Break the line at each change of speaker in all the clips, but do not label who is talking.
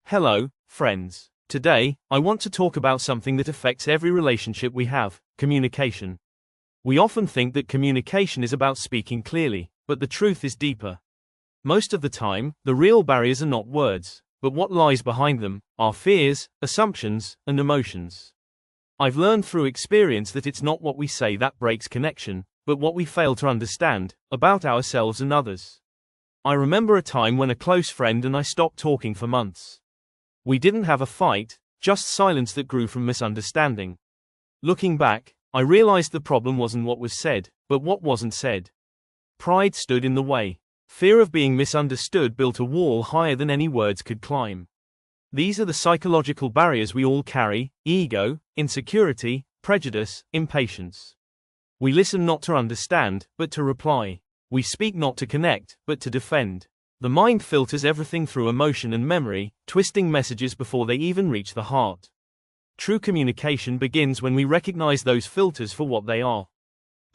Hello, friends. Today, I want to talk about something that affects every relationship we have: communication. We often think that communication is about speaking clearly, but the truth is deeper. Most of the time, the real barriers are not words, but what lies behind them: our fears, assumptions, and emotions. I've learned through experience that it's not what we say that breaks connection, but what we fail to understand about ourselves and others. I remember a time when a close friend and I stopped talking for months. We didn't have a fight, just silence that grew from misunderstanding. Looking back, I realized the problem wasn't what was said, but what wasn't said. Pride stood in the way. Fear of being misunderstood built a wall higher than any words could climb. These are the psychological barriers we all carry: ego, insecurity, prejudice, impatience. We listen not to understand, but to reply. We speak not to connect, but to defend. The mind filters everything through emotion and memory, twisting messages before they even reach the heart. True communication begins when we recognize those filters for what they are.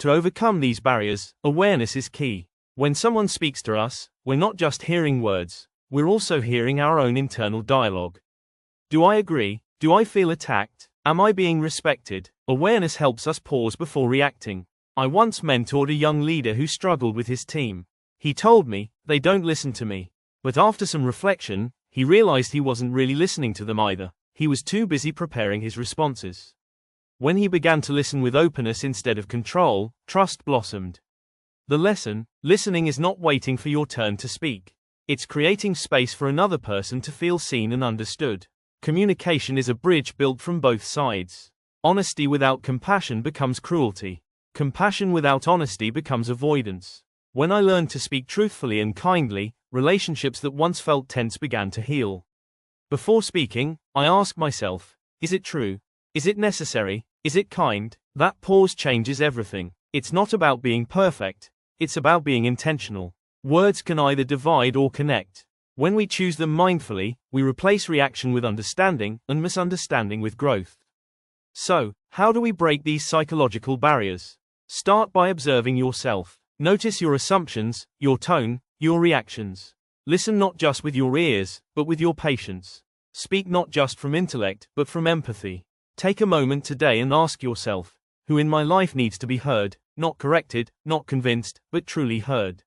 To overcome these barriers, awareness is key. When someone speaks to us, we're not just hearing words, we're also hearing our own internal dialogue. Do I agree? Do I feel attacked? Am I being respected? Awareness helps us pause before reacting. I once mentored a young leader who struggled with his team. He told me, "They don't listen to me." But after some reflection, he realized he wasn't really listening to them either. He was too busy preparing his responses. When he began to listen with openness instead of control, trust blossomed. The lesson: listening is not waiting for your turn to speak. It's creating space for another person to feel seen and understood. Communication is a bridge built from both sides. Honesty without compassion becomes cruelty. Compassion without honesty becomes avoidance. When I learned to speak truthfully and kindly, relationships that once felt tense began to heal. Before speaking, I asked myself, is it true? Is it necessary? Is it kind? That pause changes everything. It's not about being perfect, it's about being intentional. Words can either divide or connect. When we choose them mindfully, we replace reaction with understanding, and misunderstanding with growth. So, how do we break these psychological barriers? Start by observing yourself. Notice your assumptions, your tone, your reactions. Listen not just with your ears, but with your patience. Speak not just from intellect, but from empathy. Take a moment today and ask yourself, who in my life needs to be heard, not corrected, not convinced, but truly heard?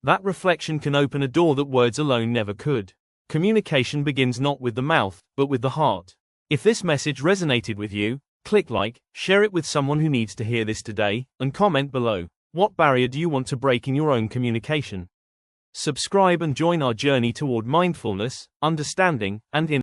That reflection can open a door that words alone never could. Communication begins not with the mouth, but with the heart. If this message resonated with you, click like, share it with someone who needs to hear this today, and comment below. What barrier do you want to break in your own communication? Subscribe and join our journey toward mindfulness, understanding, and